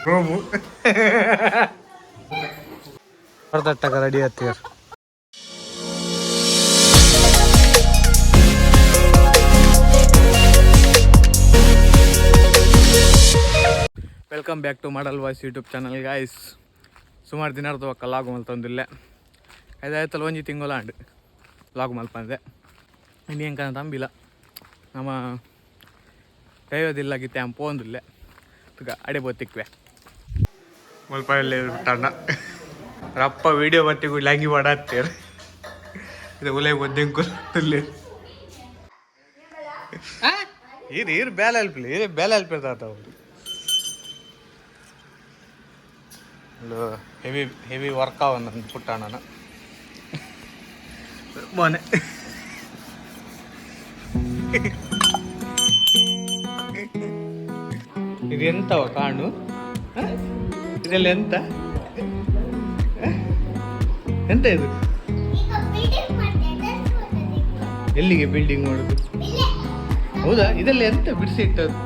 ರೋಮು ಹೊರದಟ್ಟಾಗ ರೆಡಿ ಆಗ್ತೀರ. Welcome back to model voice YouTube channel guys. ಸುಮಾರು ದಿನ ಅರ್ಧವಕ್ಕ ಲಾಗ್ ಮಲ್ತೊಂದಿಲ್ಲ ಅದಾಯ್ತಲ್ಲ ಒಂಜಿ ತಿಂಗಳ ಅಂಡ್ ಲಾಗ್ ಮಲ್ಪಂದೆ ಇನ್ನು ಹೆಂಗೆ ತಂಬಿಲ್ಲ ನಮ್ಮ ದೈವದಿಲ್ಲ ಗಿತ್ತೆ ಅಮ್ಮ ಪೋಂದಿಲ್ಲ ತುಗ ಅಡೆ ಬೋತಿಕ್ವೆ ಮುಲ್ಪ ಎಲ್ಲ ಬಿಟ್ಟಣ್ಣ ರಪ್ಪ ವೀಡಿಯೋ ಬತ್ತಿಗೂ ಲ್ಯಾಂಗಿ ಮಾಡಾತ್ತೀರ ಇದು ಉಲೆ ಬದ್ದಿಂಕುಲ್ಲಿ ಈರು ಬೇಲೆ ಅಲ್ಪಲಿ ಇದು ಬೇಲೆ ಅಲ್ಪಿರ್ತಾತ ಅವ್ರು ಹೆವಿ ವರ್ಕ್ ಅವ ನನ್ನ ಪುಟ್ಟಣ್ಣನ ಮೊನ್ನೆ ಇದು ಎಂತವ ಕಾಣು ಇದೆಲ್ಲ ಎಂತ ಎಂತ ಇದು ಎಲ್ಲಿಗೆ ಬಿಲ್ಡಿಂಗ್ ಮಾಡೋದು ಹೌದಾ ಇದೆಲ್ಲ ಎಂತ ಬಿಡಿಸಿ ಇಟ್ಟದು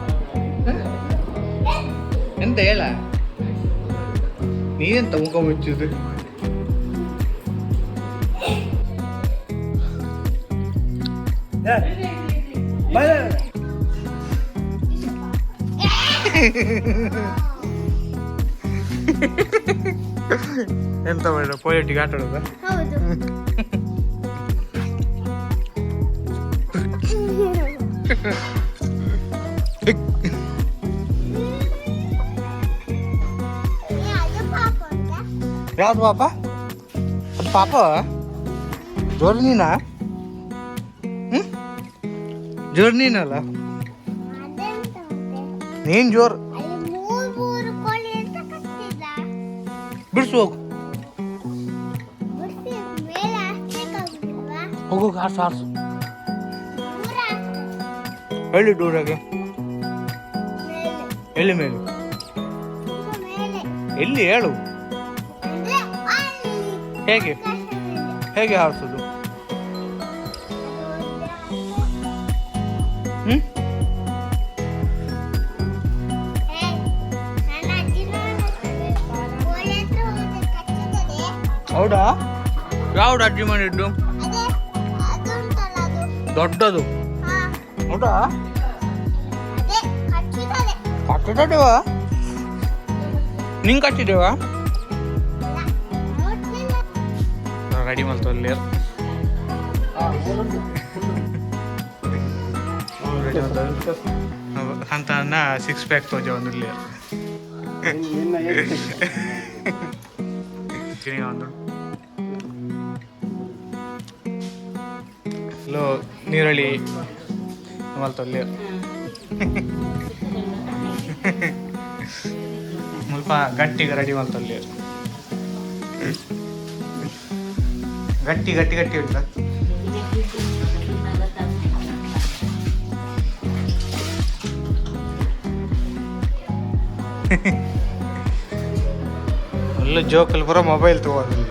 ಎಂತ ಹೇಳ ನೀನೆಂತ ಮುಖ ಮುಚ್ಚುದು ಎಂತ ಮಾಡ ಪೊಲಿಟಿಕ್ ಆಟ ಆಡೋದ ಯಾವ್ದು ಪಾಪ ಅದು ಪಾಪ ಜೋರು ನೀನಾ ಜೋರು ನೀನಲ್ಲ ನೀನ್ ಜೋರು ಬಿಡ್ಸು ಹೋಗು ಹೋಗೋಗ ಆರ್ಸು ಆರ್ಸು ಎಲ್ಲಿ ದೂರಾಗೆ ಎಲ್ಲಿ ಮೇಲೆ ಎಲ್ಲಿ ಹೇಳು ಹೇಗೆ ಹೇಗೆ ಹಾರಿಸೋದು ಹೌದಾ ಯಾವ್ದು ಅಜ್ಜಿ ಮಾಡಿದ್ದು ದೊಡ್ಡದು ಹೌದಾ ಕಚ್ಚಿದೇವಾ ನಿಂಗೆ ಕಚ್ಚಿದೇವಾ ರೆಡಿ ಮಾಡ್ತಲ್ಲಿ ಅಂತ ಸಿಕ್ಸ್ ಪ್ಯಾಕ್ ತೋಜ ಒಂದು ಒಂದು ಲೋ ನೀರಳಿ ಮಲ್ತಲ್ಲಿ ಸ್ವಲ್ಪ ಗಟ್ಟಿಗೆ ರೆಡಿ ಮಾಡ್ತಲ್ಲಿ ಗಟ್ಟಿ ಗಟ್ಟಿ ಗಟ್ಟಿ ಉಂಟ ಒಳ್ಳೆ ಜೋಕಲ್ಲಿ ಬರೋ ಮೊಬೈಲ್ ತಗೋದು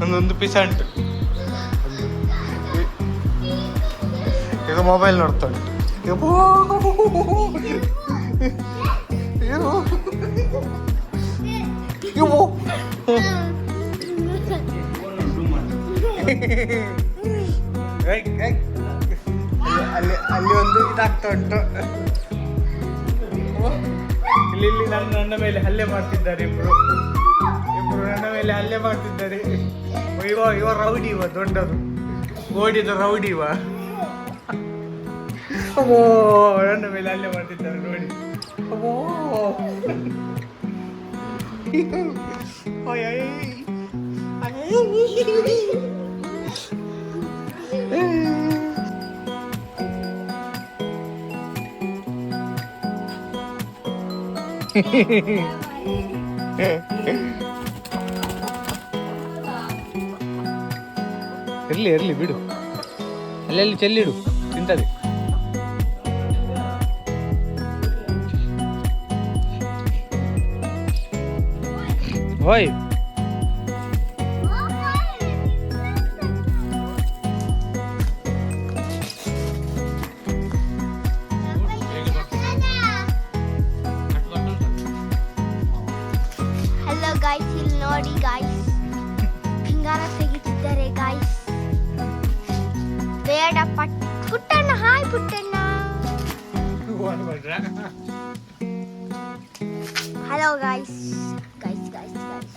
ಒಂದೊಂದು ಪೀಸ ಉಂಟು ಈಗ ಮೊಬೈಲ್ ನೋಡ್ತಾ ಉಂಟು ಅಲ್ಲಿ ಅಲ್ಲಿ ಒಂದು ಇದಾಗ್ತಾ ಉಂಟು ಇಲ್ಲಿ ನನ್ನ ಮೇಲೆ ಹಲ್ಲೆ ಮಾಡ್ತಿದ್ದಾರೆ ಇಬ್ರು ನನ್ನ ಮೇಲೆ ಹಲ್ಲೆ ಮಾಡ್ತಿದ್ದಾರೆ ಇವ ರೌಡಿ ಇವ ದೊಡ್ಡದು ಓಡಿದ ರೌಡಿ ಇವ ಓ ನನ್ನ ಮೇಲೆ ಹಲ್ಲೆ ಮಾಡ್ತಿದ್ದಾರೆ ನೋಡಿ ಓ ಇರ್ಲಿ ಇರ್ಲಿ ಬಿಡು ಅಲ್ಲೆಲ್ಲಿ ಚೆಲ್ಲಿಡು ತಿಂತದೆ ಹೋಯ್ ಹಲೋ ಗಾಯ್ಸ್, ಇಲ್ಲಿ ನೋಡಿ ಗಾಯ್ಸ್, ಹಿಂಗಾರ ತೆಗಿತಿದ್ದಾರೆ ಗಾಯ್ಸ್. ಬೇಡ Puttanna, hi Puttanna. Hello guys, guys guys guys.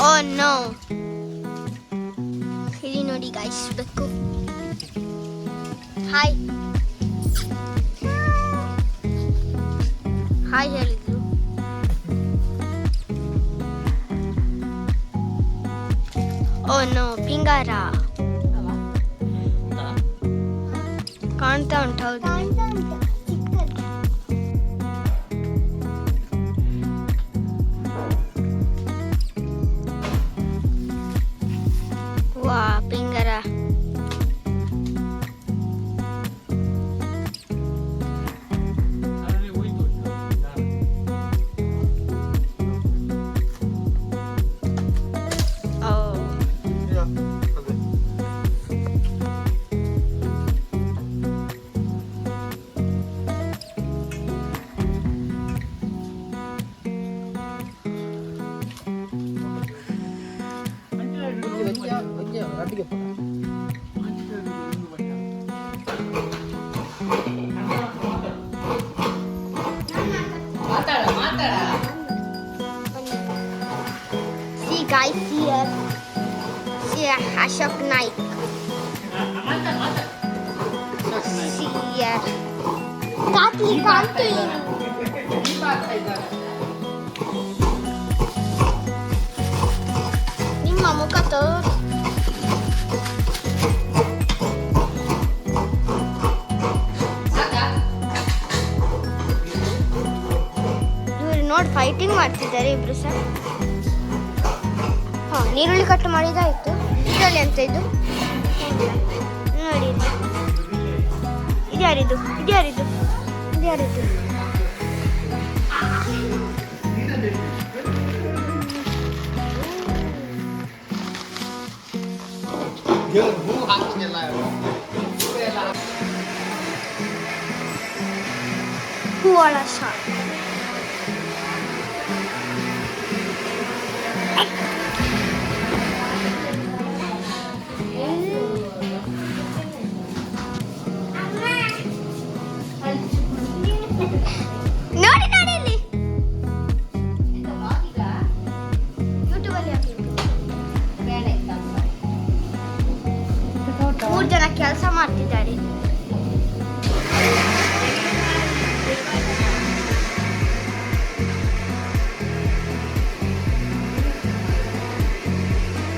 Oh no, ಇಲ್ಲಿ ನೋಡಿ ಗಾಯ್ಸ್, ಬೆಕ್ಕು. ಹಾಯ್ ಹಾಯ್ ಹೇಳಿದ್ರು. ಓ ನೋ, ಪಿಂಗಾರ ಕಾಣ್ತಾ ಉಂಟು. ಹೌದು, ವಾ ಪಿಂಗಾರ. See guys here. See Ashok Naik. See here. Katli kantu. Nimma mukha toru. ನೋಡಿ ಫೈಟಿಂಗ್ ಮಾಡ್ತಿದ್ದಾರೆ ಇಬ್ರು ಸರ್. ಹಾಂ, ನೀರುಳ್ಳಿ ಕಟ್ ಮಾಡಿದಾಯ್ತು. ಇದರಲ್ಲಿ ಅಂತ ಇದು ನೋಡಿ, ಇದ್ಯಾರಿದು ಇದ್ಯಾರಿದು ಇದ್ಯಾರಿದು? ಹೂವಾಳ ಶಾಟ್. ನೋಡಿ ನೋಡಿ ಇಲ್ಲಿ ಯೂಟ್ಯೂಬಲ್ಲಿ ಮೂರು ಜನ ಕೆಲಸ ಮಾಡ್ತಿದ್ದಾರೆ.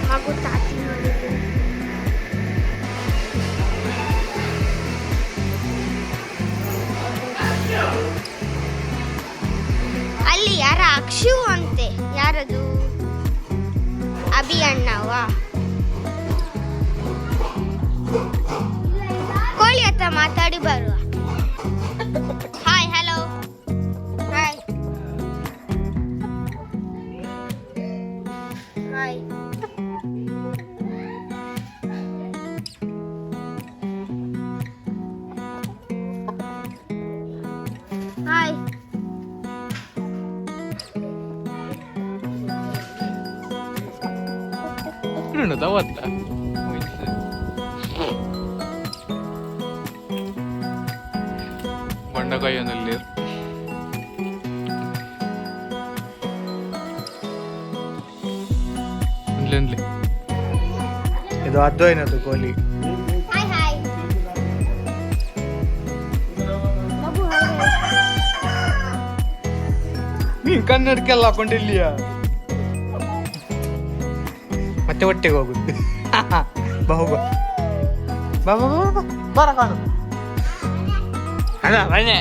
ಮಗು ತಾತಿ ನೋಡಿದ್ರು. ಅಲ್ಲಿ ಯಾರ ಅಕ್ಷು ಅಂತೆ, ಯಾರದು? ಅಭಿ ಅಣ್ಣವಾ? ಕೋಳಿ ಹತ್ರ ಮಾತಾಡಿ ಬರುವ. Hi, hello, hi hi. Hi. ತವತ್ತ ಬಂಡಕಾಯಿಯಲ್ಲಿ ಇದು ಅದ್ವೈನದು ಕೋಲಿ. Hi hi. ನೀನ್ ಕನ್ನಡಕ್ಕೆಲ್ಲ ಹಾಕೊಂಡಿಲ್ಲಿಯ ಮತ್ತೆ ಒಟ್ಟಿಗೆ ಹೋಗುತ್ತೆ. ಬಾ ಹೋಗು, ಬಾ ಬಾ ಬಾ ಬರ ಕಾಣು. ಅಲ್ಲ ಬನ್ನಿ.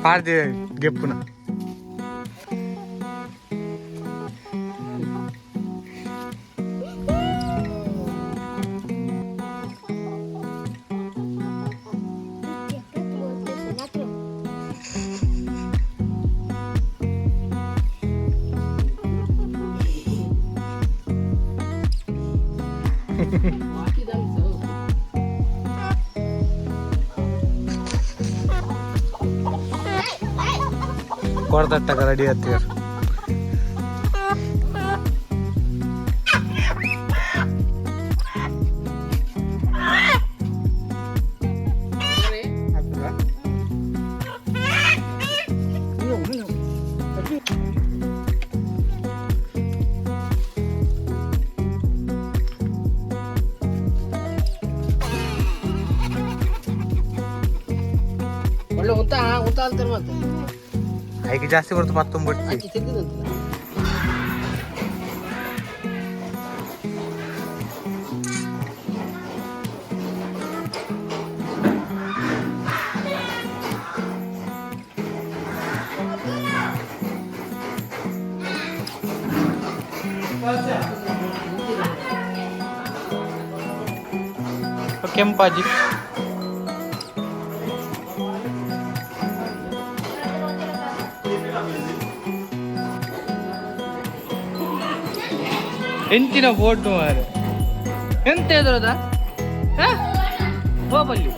ಪಾಡ್ದೆ ಗೆಪ್ಪುನ. ಕೊಡ್ದಟ್ಟಾಗ ರೆಡಿ ಆಗ್ತೀವಿ. ಒಳ್ಳೆ ಊಟ ಅಂತಾರೆ ಮತ್ತೆ ಐಕೆ ಜಾಸ್ತಿ ಬರ್ತು ಮತ್ತೊಂಬಿಟ್ಟು ಆಕಿ ತಿಂದಿದಂತ ಕೆಂಪಾಜಿ ಎಂಚಿನ ಫೋಟೋ ಮಾರೆ ಎಂತ ಎದುರದ ಹೋಗಲ್ಲಿ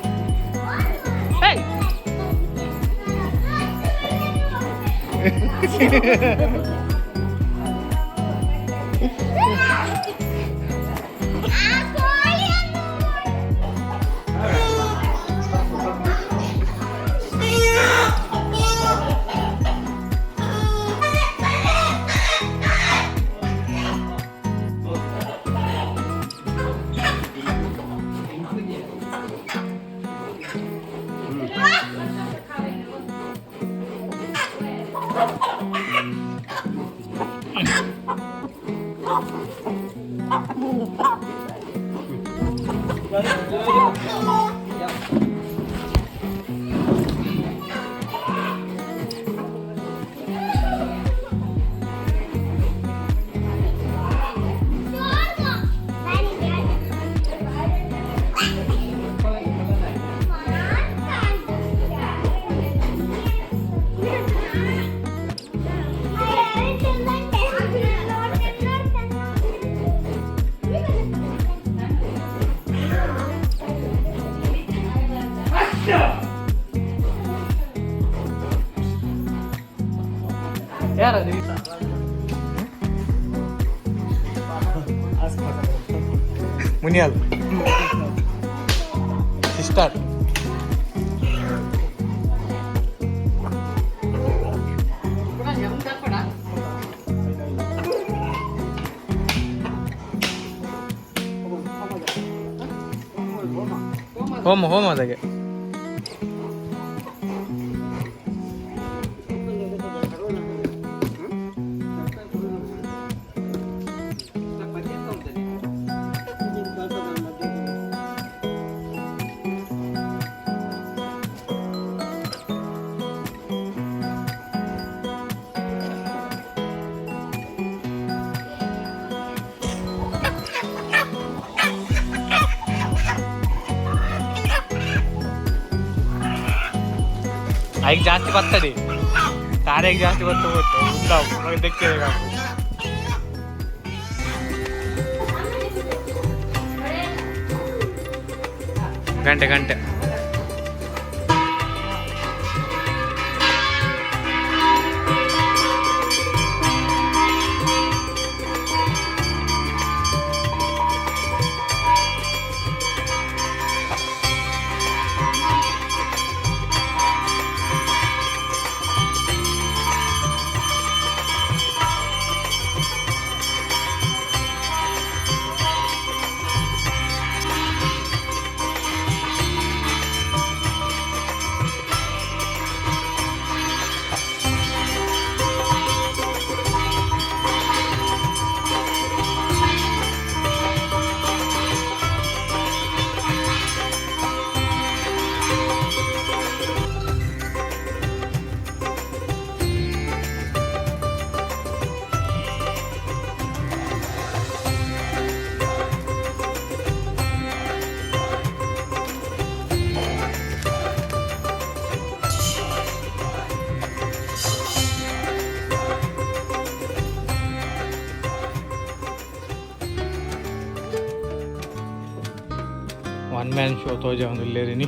ಯಾರದು ಮುನಿಯಲ್ ಸಿಸ್ಟರ್ ಹೋಮ ಅದಾಗೆ ಐಗೆ ಜಾಸ್ತಿ ಬರ್ತದೆ ತಾರೆಗೆ ಜಾಸ್ತಿ ಬರ್ತಾ ಹೋಗ್ತು ದಕ್ಕೆ ಗಂಟೆ ಒನ್ ಮ್ಯಾನ್ ಶೋ ತೋಜ ಒಂದು ಇಲ್ಲೇರಿನಿ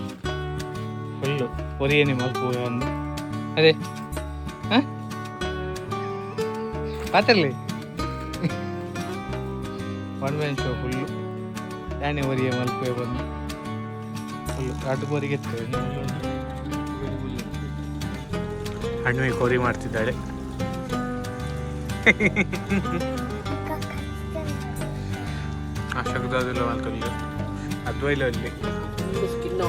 ಫುಲ್ಲು ಒರಿಯೇನಿ ಮಲ್ಪುವೆ ಒಂದು ಅದೇ ಹಾಂ ಪಾತರ್ಲಿ ಒನ್ ಮ್ಯಾನ್ ಶೋ ಫುಲ್ಲು ಯಾನೆ ಒರಿಯೇ ಮಲ್ಪುವೆ ಬಂದು ಫುಲ್ಲು ಅಡ್ಬೋರಿಗೆ ಹಣ್ಣು ಕೋರಿ ಮಾಡ್ತಿದ್ದಾಳೆ ಅಶಕ್ದಾದಿಲ್ಲ ಅಂತಲ್ಲಿ ಅದ್ವೈಲ ಅಲ್ಲಿ ಸ್ಕಿನ್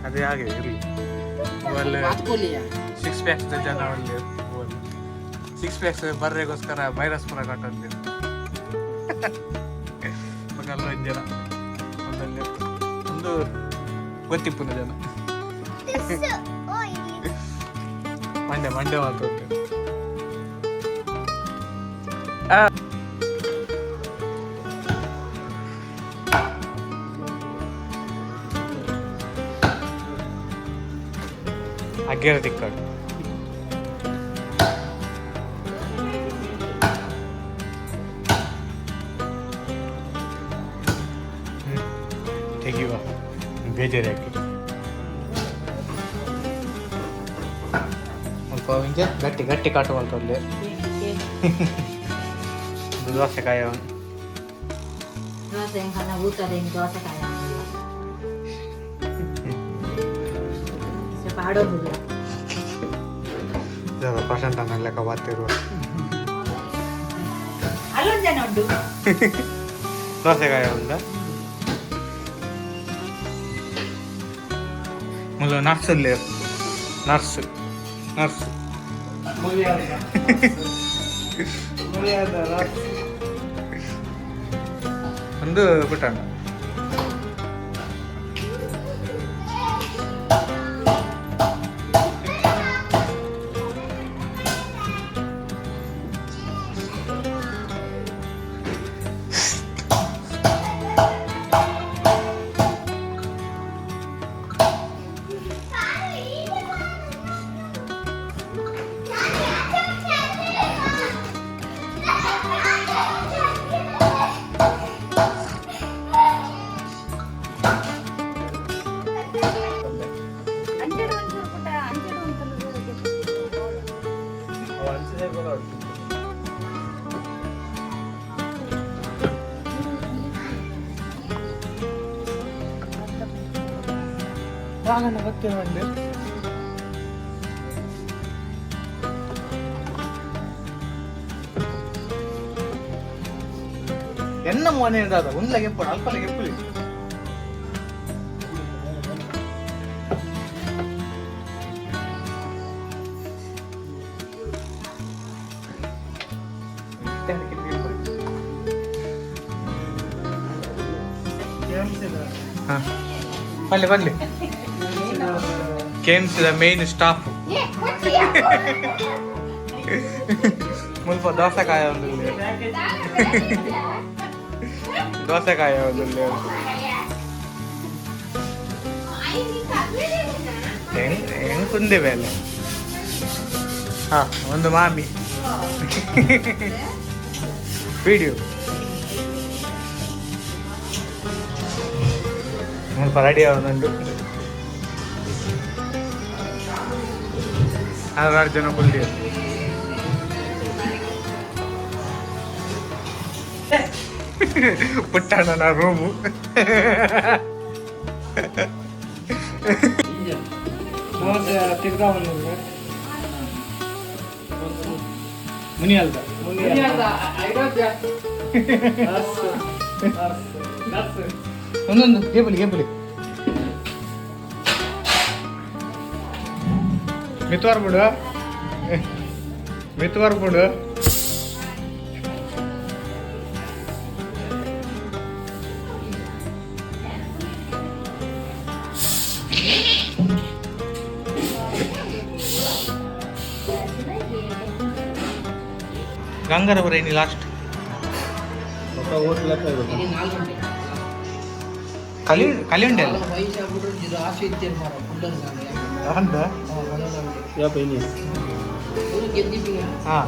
ಅದೇ ಹಾಗೆ ಇರಲಿ ಸಿಕ್ಸ್ ಪ್ಯಾಕ್ಸ್ ಜನ ಅಲ್ಲಿ ಸಿಕ್ಸ್ ಪ್ಯಾಕ್ಸ್ ಬರ್ರೆಗೋಸ್ಕರ ವೈರಸ್ ಪುರ ಕಟ್ಟಂತೆ ಜನ ಒಂದಲ್ಲಿ ಒಂದು ಗೊತ್ತಿಪ್ಪುನ ಜನ ಮಂಡ್ಯ ಮಾತಾಡ್ತೇವೆ ಅಗ್ಗೆರ ತಿಕ್ಕಾಡು ತೆಗಿವ ಬೇಜಾರು ಯಾಕೆ ಸ್ವಲ್ಪ ಹಿಂಗೆ ಗಟ್ಟಿ ಗಟ್ಟಿ ಕಾಟುವಂತಲ್ಲಿ ದೋಸೆಕಾಯಿ Dosa yang karena buta dan dosa kayak siapa ada dulu percent ಲೆಕ್ಕ ಬರ್ತಿರುವ alun jangan udah ದೋಸೆಕಾಯಿ ಉಂಟ ಮುಲ್ಲ ನರ್ಸಲ್ಲಿ ನರ್ಸ್ ನರ್ಸ್ ಒಂದು ಬಿಟ್ಟಣ್ಣ ವಾಹನ ಗೊತ್ತಿಲ್ಲ ಒಂದು ಎನ್ನ ಮನೆ ಇಡಾದ ಒಂದ್ಲಾಗೆ ಎಪ್ಪಡು ಅಲ್ಪಲಾಗೆ ಎಪ್ಪಲಿ ಬನ್ನಿ ಬನ್ನಿ ಕೇಮ್ಸ್ ದ ಮೇನ್ ಸ್ಟಾಫ್ ಮುಲ್ಪ ದೋಸೆಕಾಯ ಒಂದು ದೋಸೆಕಾಯ ಒಂದು ಹೆಂಗ್ ಕುಂದೇವೆ ಅಲ್ಲ ಹಾ ಒಂದು ಮಾಮಿ ವಿಡಿಯೋ ಮುಲ್ಪ ರೆಡಿ ಆಗುന്നുണ്ട് 6 ಜನ ಕುಲ್ಲಿ ಪುಟ್ಟಣ್ಣ ರೂಮು ಮುನಿಯಲ್ದ ಒಂದೊಂದು ಗೇಬಲಿ ಗೇಬಲಿ ಮಿತ್ವಾರ್ ಬಿಡು ಮಿತ್ವಾರ್ ಬಿಡು ಗಂಗಾರವರ ಏನಿ ಲಾಸ್ಟ್ ಕಲಿ ಕಲಿ ಉಂಟೆ ಅಲ್ಲ ಅಂದ ಹಾಂ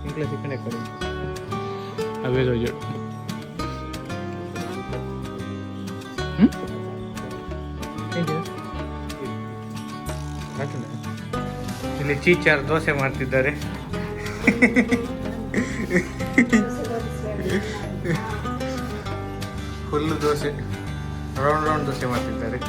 ఇంట్లో చికెన్ ఎక్కడ అవే రోజు ಇಲ್ಲಿ ಚೀಚಾರ್ ದೋಸೆ ಮಾಡ್ತಿದ್ದಾರೆ full dosa round round dosa ಮಾಡ್ತಿದ್ದಾರೆ